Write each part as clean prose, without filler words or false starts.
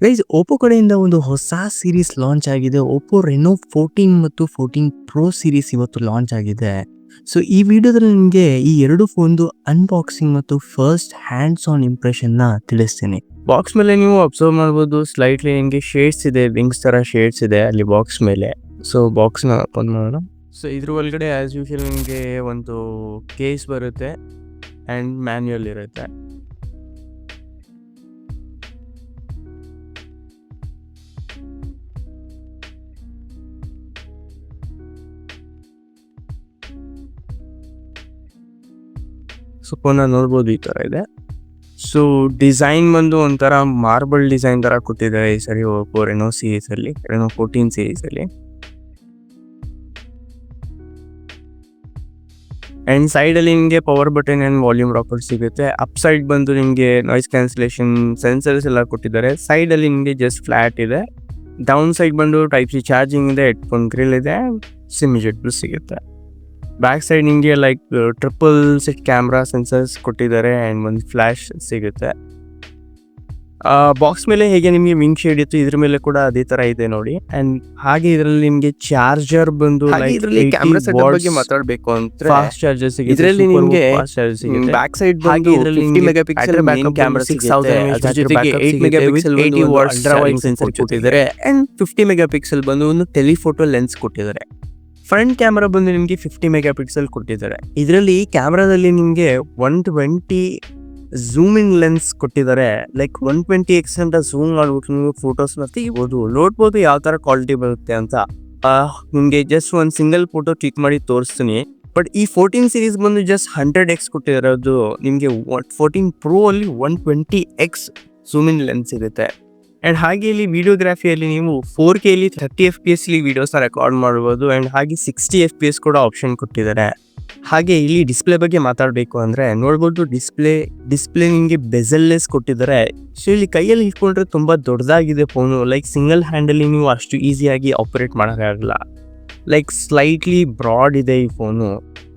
Guys Oppo ಕಡೆಯಿಂದ ಒಂದು ಹೊಸ ಸೀರೀಸ್ ಲಾಂಚ್ ಆಗಿದೆ. ಓಪೋ ರೆನೋ 14 ಮತ್ತು 14 ಪ್ರೋ ಸೀರೀಸ್ ಇವತ್ತು ಲಾಂಚ್ ಆಗಿದೆ. ಸೊ ಈ ವಿಡಿಯೋದಲ್ಲಿ ನಿಮಗೆ ಈ ಎರಡು ಫೋನ್ದು ಅನ್ಬಾಕ್ಸಿಂಗ್ ಮತ್ತು ಫಸ್ಟ್ ಹ್ಯಾಂಡ್ಸ್ ಆನ್ ಇಂಪ್ರೆಷನ್ ನ ತಿಳಿಸ್ತೀನಿ. ಬಾಕ್ಸ್ ಮೇಲೆ ನೀವು ಅಬ್ಸರ್ವ್ ಮಾಡಬಹುದು, ಸ್ಲೈಟ್ಲಿ ನಿಮಗೆ ಶೇಡ್ಸ್ ಇದೆ, ವಿಂಗ್ಸ್ ತರ ಶೇಡ್ಸ್ ಇದೆ ಅಲ್ಲಿ ಬಾಕ್ಸ್ ಮೇಲೆ. ಸೊ ಬಾಕ್ಸ್ ನ ಓಪನ್ ಮಾಡೋಣ. ಸೊ ಇದ್ರ ಒಳಗಡೆ ಆಸ್ ಯೂಶುವಲ್ ನಿಮಗೆ ಒಂದು ಕೇಸ್ ಬರುತ್ತೆ ಅಂಡ್ ಮ್ಯಾನ್ಯುಯಲ್ ಇರುತ್ತೆ. ಸೊ ಫೋನ್ನ ನೋಡ್ಬೋದು ಈ ಥರ ಇದೆ. ಸೊ ಡಿಸೈನ್ ಬಂದು ಒಂಥರ ಮಾರ್ಬಲ್ ಡಿಸೈನ್ ಥರ ಕೊಟ್ಟಿದ್ದಾರೆ ಈ ಸರಿ ಓಪೋ ರೆನೋ ಸೀರೀಸಲ್ಲಿ, ರೆನೋ 14 ಸೀರೀಸಲ್ಲಿ. ಆ್ಯಂಡ್ ಸೈಡಲ್ಲಿ ನಿಮಗೆ power button and volume rocker ಸಿಗುತ್ತೆ. ಅಪ್ ಸೈಡ್ ಬಂದು ನಿಮಗೆ ನಾಯ್ಸ್ ಕ್ಯಾನ್ಸಲೇಷನ್ ಸೆನ್ಸರ್ಸ್ ಎಲ್ಲ ಕೊಟ್ಟಿದ್ದಾರೆ. ಸೈಡಲ್ಲಿ ನಿಮಗೆ ಜಸ್ಟ್ ಫ್ಲ್ಯಾಟ್ ಇದೆ. ಡೌನ್ ಸೈಡ್ ಬಂದು ಟೈಪ್ ಸಿ ಚಾರ್ಜಿಂಗ್ ಇದೆ, ಹೆಡ್ಫೋನ್ ಗ್ರಿಲ್ ಇದೆ, ಸಿಮ್ ಇಜೆಕ್ಟರ್ ಸಿಗುತ್ತೆ. ಬ್ಯಾಕ್ ಸೈಡ್ ನಿಮಗೆ like triple set camera sensors ಕೊಟ್ಟಿದ್ದಾರೆ ಆ್ಯಂಡ್ ಒಂದು ಫ್ಲ್ಯಾಶ್ ಸಿಗುತ್ತೆ. ಬಾಕ್ಸ್ ಮೇಲೆ ಹೇಗೆ ನಿಮಗೆ ವಿಂಗ್ ಶೇಡ್ ಇತ್ತು, ಇದ್ರ ಮೇಲೆ ಕೂಡ ಅದೇ ತರ ಇದೆ ನೋಡಿ. ಅಂಡ್ ಹಾಗೆ ಇದರಲ್ಲಿ ನಿಮಗೆ ಚಾರ್ಜರ್ ಬಂದು ಇದರಲ್ಲಿ ಕ್ಯಾಮೆರಾ ಸೆಟಪ್ ಬಗ್ಗೆ ಮಾತಾಡಬೇಕು ಅಂತ ಫಾಸ್ಟ್ ಚಾರ್ಜರ್ ಸಿಗುತ್ತೆ. ಇದರಲ್ಲಿ ನಿಮಗೆ ಬ್ಯಾಕ್ ಸೈಡ್ ಹಾಗೆ ಇದರಲ್ಲಿ 50 ಮೆಗಾಪಿಕ್ಸೆಲ್ ಬ್ಯಾಕಪ್ ಕ್ಯಾಮೆರಾ 6000 ಅದ್ರ ಜೊತೆಗೆ 8 megapixel 80 what ultra wide sensor ಕೊಟ್ಟಿದ್ದಾರೆ. ಅಂಡ್ 50 ಮೆಗಾಪಿಕ್ಸೆಲ್ ಬಂದು ಒಂದು ಟೆಲಿಫೋಟೋ ಲೆನ್ಸ್ ಕೊಟ್ಟಿದ್ದಾರೆ. ಫ್ರಂಟ್ ಕ್ಯಾಮೆರಾ ಬಂದು ನಿಮಗೆ 50 ಮೆಗಾಪಿಕ್ಸೆಲ್ ಕೊಟ್ಟಿದ್ದಾರೆ. ಇದರಲ್ಲಿ ಕ್ಯಾಮ್ರಾದಲ್ಲಿ ನಿಮಗೆ 120 ಝೂಮ್ ಇನ್ ಲೆನ್ಸ್ ಕೊಟ್ಟಿದ್ದಾರೆ. ಲೈಕ್ 120x ಅಂತ ಝೂಮ್ ಮಾಡ್ಬಿಟ್ಟು ನೀವು ಫೋಟೋಸ್ನ ತೆಗಿಬೋದು. ನೋಡ್ಬೋದು ಯಾವ ಥರ ಕ್ವಾಲಿಟಿ ಬರುತ್ತೆ ಅಂತ. ನಿಮಗೆ ಜಸ್ಟ್ ಒಂದು ಸಿಂಗಲ್ ಫೋಟೋ ಕ್ಲಿಕ್ ಮಾಡಿ ತೋರಿಸ್ತೀನಿ. ಬಟ್ ಈ 14 ಸೀರೀಸ್ ಬಂದು ಜಸ್ಟ್ 100x ಕೊಟ್ಟಿದ್ದಾರೆ. ಅದು ನಿಮಗೆ 14 ಪ್ರೋ ಅಲ್ಲಿ 120x ಝೂಮ್ ಇನ್ ಲೆನ್ಸ್ ಸಿಗುತ್ತೆ. ಆ್ಯಂಡ್ ಹಾಗೆ ಇಲ್ಲಿ ವಿಡಿಯೋಗ್ರಫಿಯಲ್ಲಿ ನೀವು 4Kಲಿ 30 FPS ವಿಡಿಯೋಸ್ನ ರೆಕಾರ್ಡ್ ಮಾಡ್ಬೋದು. ಆ್ಯಂಡ್ ಹಾಗೆ 60 FPS ಕೂಡ ಆಪ್ಷನ್ ಕೊಟ್ಟಿದ್ದಾರೆ. ಹಾಗೆ ಇಲ್ಲಿ ಡಿಸ್ಪ್ಲೇ ಬಗ್ಗೆ ಮಾತಾಡಬೇಕು ಅಂದರೆ ನೋಡ್ಬೋದು, ಡಿಸ್ಪ್ಲೇ ನಿಮಗೆ ಬೆಸಲ್ಲೆಸ್ ಕೊಟ್ಟಿದ್ದಾರೆ. ಸೊ ಇಲ್ಲಿ ಕೈಯಲ್ಲಿ ಇಟ್ಕೊಂಡ್ರೆ ತುಂಬ ದೊಡ್ಡದಾಗಿದೆ ಫೋನು. ಲೈಕ್ ಸಿಂಗಲ್ ಹ್ಯಾಂಡಲ್ಲಿ ನೀವು ಅಷ್ಟು ಈಸಿಯಾಗಿ ಆಪರೇಟ್ ಮಾಡೋಕ್ಕಾಗಲ್ಲ. ಲೈಕ್ ಸ್ಲೈಟ್ಲಿ ಬ್ರಾಡ್ ಇದೆ ಈ ಫೋನು.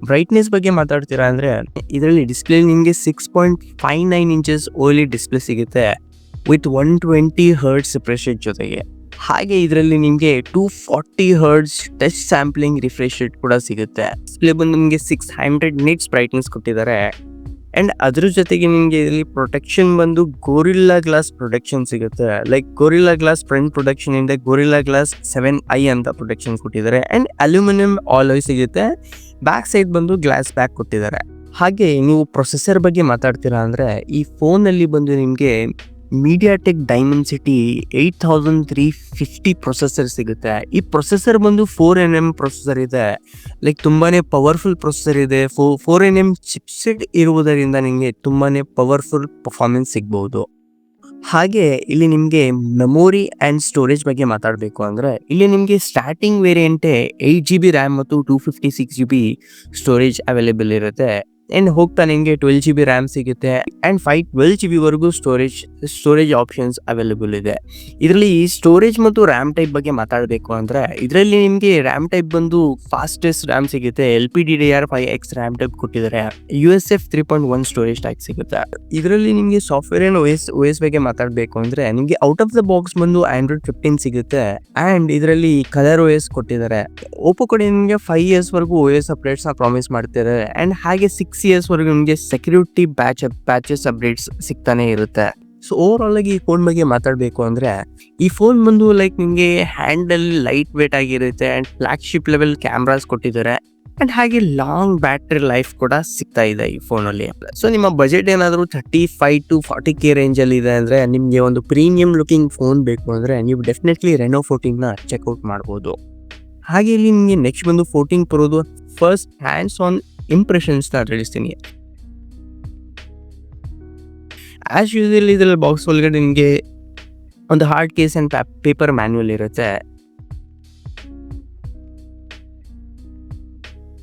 ಬ್ರೈಟ್ನೆಸ್ ಬಗ್ಗೆ ಮಾತಾಡ್ತೀರಾ ಅಂದರೆ ಇದರಲ್ಲಿ ಡಿಸ್ಪ್ಲೇ ನಿಮಗೆ 6.59 ಇಂಚಸ್ OLED ಡಿಸ್ಪ್ಲೇ ಸಿಗುತ್ತೆ ವಿತ್ 120 ಹರ್ಟ್ಸ್ ರಿಫ್ರೆಶ್ ರೇಟ್ ಜೊತೆಗೆ. ಹಾಗೆ ಇದರಲ್ಲಿ ನಿಮಗೆ 240 hertz touch sampling refresh rate ಕೂಡ ಸಿಗುತ್ತೆ. ಡಿಸ್ಪ್ಲೇ ಬಂದು ನಿಮಗೆ 600 ನಿಟ್ಸ್ ಬ್ರೈಟ್ನೆಸ್ ಕೊಟ್ಟಿದ್ದಾರೆ. ಆ್ಯಂಡ್ ಅದ್ರ ಜೊತೆಗೆ ನಿಮಗೆ ಇದರಲ್ಲಿ ಪ್ರೊಟೆಕ್ಷನ್ ಬಂದು ಗೋರಿಲ್ಲಾ ಗ್ಲಾಸ್ ಪ್ರೊಟೆಕ್ಷನ್ ಸಿಗುತ್ತೆ. Like gorilla glass front protection ಇಂದ ಗೋರಿಲ್ಲಾ ಗ್ಲಾಸ್ 7i ಅಂತ ಪ್ರೊಟೆಕ್ಷನ್ ಕೊಟ್ಟಿದ್ದಾರೆ. ಆ್ಯಂಡ್ ಅಲ್ಯೂಮಿನಿಯಂ ಆಲಾಯ್ ಸಿಗುತ್ತೆ. ಬ್ಯಾಕ್ ಸೈಡ್ ಬಂದು ಗ್ಲಾಸ್ ಬ್ಯಾಕ್ ಕೊಟ್ಟಿದ್ದಾರೆ. ಹಾಗೆ ನೀವು ಪ್ರೊಸೆಸರ್ ಬಗ್ಗೆ ಮಾತಾಡ್ತೀರಾ ಅಂದರೆ ಈ ಫೋನಲ್ಲಿ ಬಂದು ನಿಮಗೆ ಮೀಡಿಯಾಟೆಕ್ ಡೈಮೆನ್ಸಿಟಿ 8350 ಪ್ರೊಸೆಸರ್ ಸಿಗುತ್ತೆ. ಈ ಪ್ರೊಸೆಸರ್ ಬಂದು 4nm ಪ್ರೊಸೆಸರ್ ಇದೆ. ಲೈಕ್ ತುಂಬಾ ಪವರ್ಫುಲ್ ಪ್ರೊಸೆಸರ್ ಇದೆ. 4nm ಚಿಪ್ಸೆಟ್ ಇರುವುದರಿಂದ ನಿಮಗೆ ತುಂಬಾ ಪವರ್ಫುಲ್ ಪರ್ಫಾರ್ಮೆನ್ಸ್ ಸಿಗ್ಬಹುದು. ಹಾಗೆ ಇಲ್ಲಿ ನಿಮಗೆ ಮೆಮೊರಿ ಆ್ಯಂಡ್ ಸ್ಟೋರೇಜ್ ಬಗ್ಗೆ ಮಾತಾಡಬೇಕು ಅಂದರೆ ಇಲ್ಲಿ ನಿಮಗೆ ಸ್ಟಾರ್ಟಿಂಗ್ ವೇರಿಯಂಟೇ 8GB ರ್ಯಾಮ್ ಮತ್ತು 256GB ಸ್ಟೋರೇಜ್ ಅವೈಲೇಬಲ್ ಇರುತ್ತೆ. ಆ್ಯಂಡ್ ಹೋಗ್ತಾ ನಿಮಗೆ 12GB ರ್ಯಾಮ್ ಸಿಗುತ್ತೆ ಆ್ಯಂಡ್ 512GB ವರೆಗೂ ಸ್ಟೋರೇಜ್ ಆಪ್ಷನ್ಸ್ ಅವೈಲೇಬಲ್ ಇದೆ. ಇದರಲ್ಲಿ ಸ್ಟೋರೇಜ್ ಮತ್ತು ರ್ಯಾಮ್ ಟೈಪ್ ಬಗ್ಗೆ ಮಾತಾಡಬೇಕು ಅಂದರೆ ಇದರಲ್ಲಿ ನಿಮಗೆ ರ್ಯಾಮ್ ಟೈಪ್ ಬಂದು ಫಾಸ್ಟೆಸ್ಟ್ ರ್ಯಾಮ್ ಸಿಗುತ್ತೆ. LPDDR5X ರ್ಯಾಮ್ ಟೈಪ್ ಕೊಟ್ಟಿದ್ದಾರೆ. USF 3.1 ಸ್ಟೋರೇಜ್ ಟೈಪ್ ಸಿಗುತ್ತೆ. ಇದರಲ್ಲಿ ನಿಮಗೆ ಸಾಫ್ಟ್ವೇರ್ ಆ್ಯಂಡ್ OS ಬಗ್ಗೆ ಮಾತಾಡಬೇಕು ಅಂದರೆ ನಿಮಗೆ ಔಟ್ ಆಫ್ ದ ಬಾಕ್ಸ್ ಬಂದು Android 15 ಸಿಗುತ್ತೆ. ಆ್ಯಂಡ್ ಇದರಲ್ಲಿ ಕಲರ್ OS ಕೊಟ್ಟಿದ್ದಾರೆ. ಓಪೋ ಕಡೆ ನಿಮಗೆ 5 years ವರೆಗೂ OS ಅಪ್ಡೇಟ್ಸ್ನ ಪ್ರಾಮಿಸ್ ಮಾಡ್ತಿದ್ದಾರೆ. ಆ್ಯಂಡ್ ಹಾಗೆ 6 years ವರೆಗೂ ನಿಮಗೆ ಸೆಕ್ಯೂರಿಟಿ ಪ್ಯಾಚಸ್ ಅಪ್ಡೇಟ್ಸ್ ಸಿಗ್ತಾನೆ ಇರುತ್ತೆ. ಸೊ ಓವರ್ ಆಲ್ ಆಗಿ ಈ ಫೋನ್ ಬಗ್ಗೆ ಮಾತಾಡಬೇಕು ಅಂದರೆ ಈ ಫೋನ್ ಬಂದು ಲೈಕ್ ನಿಮಗೆ ಹ್ಯಾಂಡಲ್ ಲೈಟ್ ವೇಟ್ ಆಗಿರುತ್ತೆ ಆ್ಯಂಡ್ ಫ್ಲಾಗ್ಶಿಪ್ ಲೆವೆಲ್ ಕ್ಯಾಮ್ರಾಸ್ ಕೊಟ್ಟಿದ್ದಾರೆ. ಆ್ಯಂಡ್ ಹಾಗೆ ಲಾಂಗ್ ಬ್ಯಾಟ್ರಿ ಲೈಫ್ ಕೂಡ ಸಿಗ್ತಾ ಇದೆ ಈ ಫೋನಲ್ಲಿ. ಸೊ ನಿಮ್ಮ ಬಜೆಟ್ ಏನಾದರೂ 35 to 40K ರೇಂಜಲ್ಲಿ ಇದೆ ಅಂದರೆ ನಿಮಗೆ ಒಂದು ಪ್ರೀಮಿಯಂ ಲುಕಿಂಗ್ ಫೋನ್ ಬೇಕು ಅಂದರೆ ನೀವು ಡೆಫಿನೆಟ್ಲಿ ರೆನೋ 14ನ ಚೆಕ್ಔಟ್ ಮಾಡ್ಬೋದು. ಹಾಗೆ ಇಲ್ಲಿ ನಿಮಗೆ ನೆಕ್ಸ್ಟ್ ಬಂದು 14 ಪ್ರೋದು ಫಸ್ಟ್ ಹ್ಯಾಂಡ್ಸ್ ಆನ್ ಇಂಪ್ರೆಷನ್ಸ್ನ ತಿಳಿಸ್ತೀನಿ. ಆ್ಯಸ್ ಯೂಶುವಲ್ ಇದರಲ್ಲಿ ಬಾಕ್ಸ್ ಒಳಗಡೆ ನಿಮಗೆ ಒಂದು hard case and paper manual ಇರುತ್ತೆ.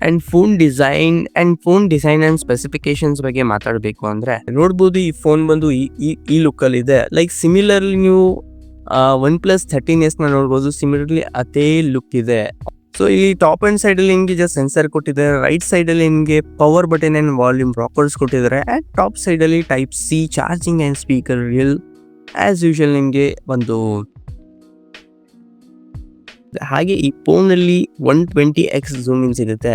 And phone design and specifications ಬಗ್ಗೆ ಮಾತಾಡಬೇಕು ಅಂದರೆ ನೋಡ್ಬೋದು ಈ ಫೋನ್ ಬಂದು ಈ ಲುಕ್ಕಲ್ಲಿದೆ. ಲೈಕ್ ಸಿಮಿಲರ್ಲಿ ನೀವು OnePlus 13s ನೋಡ್ಬೋದು. ಸಿಮಿಲರ್ಲಿ ಅದೇ ಲುಕ್ ಇದೆ. ಸೊ ಈ ಟಾಪ್ ಅಂಡ್ ಸೈಡಲ್ಲಿ ನಿಮಗೆ ಜಸ್ಟ್ ಸೆನ್ಸರ್ ಕೊಟ್ಟಿದ್ದಾರೆ. ರೈಟ್ ಸೈಡಲ್ಲಿ ನಿಮಗೆ power button and volume rockers ಕೊಟ್ಟಿದ್ದಾರೆ. ಆ್ಯಂಡ್ ಟಾಪ್ ಸೈಡಲ್ಲಿ type C charging and speaker ರಿಲ್ ಆ್ಯಸ್ ಯೂಶುವಲ್ ನಿಮಗೆ ಒಂದು ಹಾಗೆ ಈ ಫೋನಲ್ಲಿ 120x ಝೂಮ್ ಇನ್ ಸಿಗುತ್ತೆ.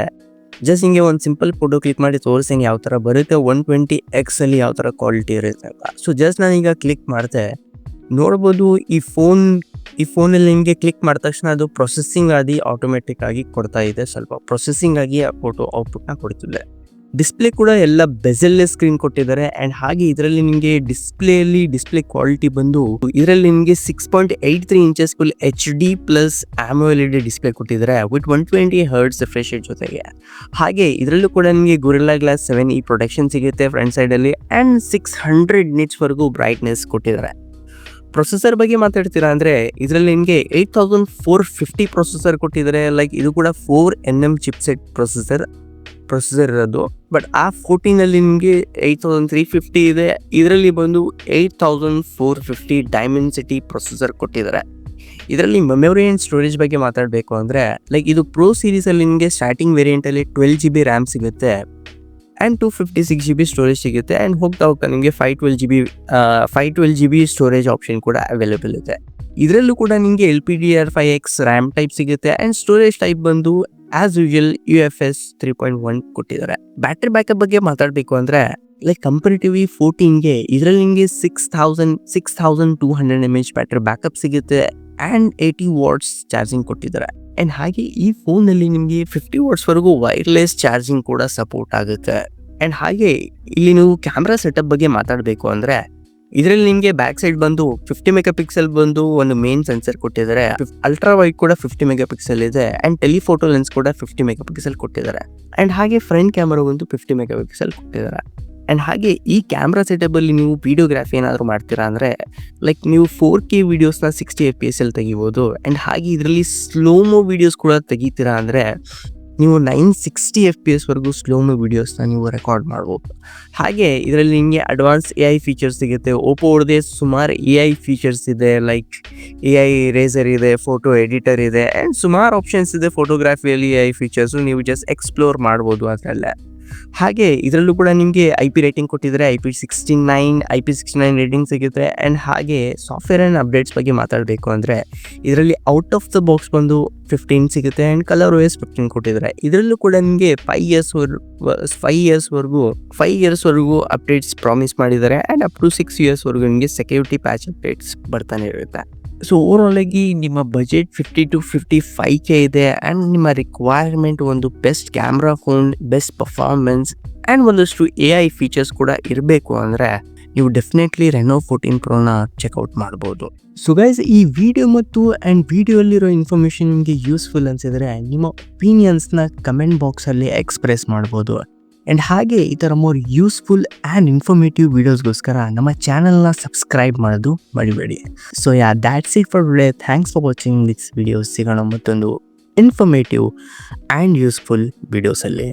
ಜಸ್ಟ್ ಹಿಂಗೆ ಒಂದು ಸಿಂಪಲ್ ಫೋಟೋ ಕ್ಲಿಕ್ ಮಾಡಿ ತೋರಿಸಂಗೆ ಯಾವ ಥರ ಬರುತ್ತೆ 120x ಅಲ್ಲಿ ಯಾವ ಥರ ಕ್ವಾಲಿಟಿ ಇರುತ್ತೆ ಅಂತ. ಸೊ ಜಸ್ಟ್ ನಾನೀಗ ಕ್ಲಿಕ್ ಮಾಡಿದೆ, ನೋಡ್ಬೋದು ಈ ಫೋನಲ್ಲಿ ನಿಮಗೆ ಕ್ಲಿಕ್ ಮಾಡಿದ ತಕ್ಷಣ ಅದು ಪ್ರೊಸೆಸಿಂಗ್ ಆಗಿ ಆಟೋಮೆಟಿಕ್ ಆಗಿ ಕೊಡ್ತಾ ಇದೆ. ಸ್ವಲ್ಪ ಪ್ರೊಸೆಸಿಂಗ್ ಆಗಿ ಆ ಫೋಟೋ ಔಟ್ಪುಟ್ನ ಕೊಡ್ತಿದೆ. ಡಿಸ್ಪ್ಲೇ ಕೂಡ ಎಲ್ಲ ಬೆಜಲ್ಲೆಸ್ ಸ್ಕ್ರೀನ್ ಕೊಟ್ಟಿದ್ದಾರೆ. ಆ್ಯಂಡ್ ಹಾಗೆ ಇದರಲ್ಲಿ ನಿಮಗೆ ಡಿಸ್ಪ್ಲೇ ಕ್ವಾಲಿಟಿ ಬಂದು ಇದರಲ್ಲಿ ನಿಮಗೆ 6.83 inches full HD plus AMOLED display ಕೊಟ್ಟಿದ್ದಾರೆ ವಿತ್ 120 Hz ರಿಫ್ರೆಶ್ ರೇಟ್ ಜೊತೆಗೆ. ಹಾಗೆ ಇದರಲ್ಲೂ ಕೂಡ ನಿಮಗೆ Gorilla Glass 7e ಪ್ರೊಟೆಕ್ಷನ್ ಸಿಗುತ್ತೆ ಫ್ರಂಟ್ ಸೈಡಲ್ಲಿ. ಆ್ಯಂಡ್ 600 nits ವರೆಗೂ ಬ್ರೈಟ್ನೆಸ್ ಕೊಟ್ಟಿದ್ದಾರೆ. ಪ್ರೊಸೆಸರ್ ಬಗ್ಗೆ ಮಾತಾಡ್ತೀರಾ ಅಂದರೆ ಇದರಲ್ಲಿ ನಿಮಗೆ 8450 ಪ್ರೊಸೆಸರ್ ಕೊಟ್ಟಿದ್ದಾರೆ. ಲೈಕ್ ಇದು ಕೂಡ 4nm ಚಿಪ್ಸೆಟ್ ಪ್ರೊಸೆಸರ್ ಇರೋದು. ಬಟ್ ಆ 14ಅಲ್ಲಿ ನಿಮಗೆ 8350 ಇದೆ. ಇದರಲ್ಲಿ ಬಂದು 8450 ಡೈಮೆನ್ಸಿಟಿ ಪ್ರೊಸೆಸರ್ ಕೊಟ್ಟಿದ್ದಾರೆ. ಇದರಲ್ಲಿ ಮೆಮೊರಿ ಆ್ಯಂಡ್ ಸ್ಟೋರೇಜ್ ಬಗ್ಗೆ ಮಾತಾಡಬೇಕು ಅಂದರೆ ಲೈಕ್ ಇದು ಪ್ರೋ ಸೀರೀಸಲ್ಲಿ ನಿಮಗೆ ಸ್ಟಾರ್ಟಿಂಗ್ ವೇರಿಯಂಟಲ್ಲಿ 12GB ರ್ಯಾಮ್ ಸಿಗುತ್ತೆ ಆ್ಯಂಡ್ 256GB ಸ್ಟೋರೇಜ್ ಸಿಗುತ್ತೆ. ಆ್ಯಂಡ್ ಹೋಗ್ತಾ ನಿಮಗೆ 512GB ಸ್ಟೋರೇಜ್ ಆಪ್ಷನ್ ಕೂಡ ಅವೈಲೇಬಲ್ ಇದೆ. ಇದರಲ್ಲೂ ಕೂಡ ನಿಮಗೆ LPDDR5X ರ್ಯಾಮ್ ಟೈಪ್ ಸಿಗುತ್ತೆ. ಆ್ಯಂಡ್ ಸ್ಟೋರೇಜ್ ಟೈಪ್ ಬಂದು ಆಸ್ ಯೂಶುವಲ್ UFS 3.1 ಕೊಟ್ಟಿದ್ದಾರೆ. ಬ್ಯಾಟ್ರಿ ಬ್ಯಾಕಪ್ ಬಗ್ಗೆ ಮಾತಾಡಬೇಕು ಅಂದರೆ ಲೈಕ್ ಕಂಪೇರಿಟಿವ್ಲಿ 14ಗೆ ಇದರಲ್ಲಿ ನಿಮಗೆ 6200 mAh ಬ್ಯಾಟ್ರಿ ಬ್ಯಾಕಪ್ ಸಿಗುತ್ತೆ. ಆ್ಯಂಡ್ 80 ವಾಟ್ಸ್ ಚಾರ್ಜಿಂಗ್ ಕೊಟ್ಟಿದ್ದಾರೆ. ಆ್ಯಂಡ್ ಹಾಗೆ ಈ ಫೋನಲ್ಲಿ ನಿಮಗೆ 50 ವಾಟ್ಸ್ವರೆಗೂ ವೈರ್ಲೆಸ್ ಚಾರ್ಜಿಂಗ್ ಕೂಡ ಸಪೋರ್ಟ್ ಆಗುತ್ತೆ. ಆ್ಯಂಡ್ ಹಾಗೆ ಇಲ್ಲಿ ನೀವು ಕ್ಯಾಮ್ರಾ ಸೆಟಪ್ ಬಗ್ಗೆ ಮಾತಾಡಬೇಕು ಅಂದರೆ ಇದರಲ್ಲಿ ನಿಮಗೆ ಬ್ಯಾಕ್ ಸೈಡ್ ಬಂದು 50 ಮೆಗಾಪಿಕ್ಸೆಲ್ ಬಂದು ಒಂದು ಮೇನ್ ಸೆನ್ಸರ್ ಕೊಟ್ಟಿದ್ದಾರೆ. ಅಲ್ಟ್ರಾ ವೈಡ್ ಕೂಡ 50 ಮೆಗಾಪಿಕ್ಸೆಲ್ ಇದೆ. ಆ್ಯಂಡ್ ಟೆಲಿಫೋಟೋ ಲೆನ್ಸ್ ಕೂಡ 50 ಮೆಗಾಪಿಕ್ಸೆಲ್ ಕೊಟ್ಟಿದ್ದಾರೆ. ಆ್ಯಂಡ್ ಹಾಗೆ ಫ್ರಂಟ್ ಕ್ಯಾಮರಾ ಬಂದು 50 ಮೆಗಾಪಿಕ್ಸೆಲ್ ಕೊಟ್ಟಿದ್ದಾರೆ. ಆ್ಯಂಡ್ ಹಾಗೆ ಈ ಕ್ಯಾಮ್ರಾ ಸೆಟಪಲ್ಲಿ ನೀವು ವಿಡಿಯೋಗ್ರಾಫಿ ಏನಾದರೂ ಮಾಡ್ತೀರಾ ಅಂದರೆ ಲೈಕ್ ನೀವು 4K ವೀಡಿಯೋಸ್ನ 60 FPS ತೆಗಿಬೋದು. ಆ್ಯಂಡ್ ಹಾಗೆ ಇದರಲ್ಲಿ ಸ್ಲೋಮೋ ವೀಡಿಯೋಸ್ ಕೂಡ ತೆಗಿತೀರಾ ಅಂದರೆ ನೀವು 960 FPS ವರೆಗೂ ಸ್ಲೋಮೋ ವೀಡಿಯೋಸ್ನ ನೀವು ರೆಕಾರ್ಡ್ ಮಾಡ್ಬೋದು. ಹಾಗೆ ಇದರಲ್ಲಿ ನಿಮಗೆ ಅಡ್ವಾನ್ಸ್ AI ಫೀಚರ್ಸ್ ಸಿಗುತ್ತೆ. ಓಪೋ ಅವ್ರದ್ದೇ ಸುಮಾರು AI ಫೀಚರ್ಸ್ ಇದೆ. ಲೈಕ್ AI ರೇಸರ್ ಇದೆ, ಫೋಟೋ ಎಡಿಟರ್ ಇದೆ, ಆ್ಯಂಡ್ ಸುಮಾರು ಆಪ್ಷನ್ಸ್ ಇದೆ ಫೋಟೋಗ್ರಾಫಿಯಲ್ಲಿ AI ಫೀಚರ್ಸು. ನೀವು ಜಸ್ಟ್ ಎಕ್ಸ್ಪ್ಲೋರ್ ಮಾಡ್ಬೋದು ಅದರಲ್ಲೇ. ಹಾಗೆ ಇದರಲ್ಲೂ ಕೂಡ ನಿಮಗೆ IP ರೇಟಿಂಗ್ ಕೊಟ್ಟಿದ್ದಾರೆ. IP69 ರೇಟಿಂಗ್ ಸಿಗುತ್ತೆ. ಆ್ಯಂಡ್ ಹಾಗೆ ಸಾಫ್ಟ್ವೇರ್ ಆ್ಯಂಡ್ ಅಪ್ಡೇಟ್ಸ್ ಬಗ್ಗೆ ಮಾತಾಡಬೇಕು ಅಂದರೆ ಇದರಲ್ಲಿ ಔಟ್ ಆಫ್ ದ ಬಾಕ್ಸ್ ಬಂದು 15 ಸಿಗುತ್ತೆ. ಆ್ಯಂಡ್ ColorOS 15 ಕೊಟ್ಟಿದ್ದಾರೆ. ಇದರಲ್ಲೂ ಕೂಡ ನಿಮಗೆ 5 ಇಯರ್ಸ್ವರೆಗೂ ಅಪ್ಡೇಟ್ಸ್ ಪ್ರಾಮಿಸ್ ಮಾಡಿದ್ದಾರೆ. ಆ್ಯಂಡ್ ಅಪ್ ಟು 6 ಇಯರ್ಸ್ವರೆಗೂ ನಿಮಗೆ ಸೆಕ್ಯೂರಿಟಿ ಪ್ಯಾಚ್ ಅಪ್ಡೇಟ್ಸ್ ಬರ್ತಾನೆ ಇರುತ್ತೆ. ಸೊ ಓವರಾಲ್ ಆಗಿ ನಿಮ್ಮ ಬಜೆಟ್ 50 to 55K ಇದೆ. ಆ್ಯಂಡ್ ನಿಮ್ಮ ರಿಕ್ವೈರ್ಮೆಂಟ್ ಒಂದು best camera phone, best performance and ಒಂದಷ್ಟು AI ಫೀಚರ್ಸ್ ಕೂಡ ಇರಬೇಕು ಅಂದರೆ ನೀವು ಡೆಫಿನೆಟ್ಲಿ Reno 14 Proನ ಚೆಕ್ಔಟ್ ಮಾಡ್ಬೋದು. ಸೊ ಗೈಸ್, ಈ ವಿಡಿಯೋ ಮತ್ತು ವಿಡಿಯೋಲ್ಲಿರೋ ಇನ್ಫಾರ್ಮೇಷನ್ ನಿಮಗೆ ಯೂಸ್ಫುಲ್ ಅನಿಸಿದರೆ ನಿಮ್ಮ ಒಪಿನಿಯನ್ಸ್ನ ಕಮೆಂಟ್ ಬಾಕ್ಸಲ್ಲಿ ಎಕ್ಸ್ಪ್ರೆಸ್ ಮಾಡ್ಬೋದು. ಆ್ಯಂಡ್ ಹಾಗೆ ಈ ಥರ ಮೋರ್ ಯೂಸ್ಫುಲ್ ಆ್ಯಂಡ್ ಇನ್ಫಾರ್ಮೇಟಿವ್ ವೀಡಿಯೋಸ್ಗೋಸ್ಕರ ನಮ್ಮ ಚಾನಲ್ನ ಸಬ್ಸ್ಕ್ರೈಬ್ ಮಾಡೋದು ಮರಿಬೇಡಿ. So that's it for today. Thanks for watching this videos. ಸಿಗೋಣ ಮತ್ತೊಂದು ಇನ್ಫಾರ್ಮೇಟಿವ್ ಆ್ಯಂಡ್ ಯೂಸ್ಫುಲ್ ವೀಡಿಯೋಸಲ್ಲಿ.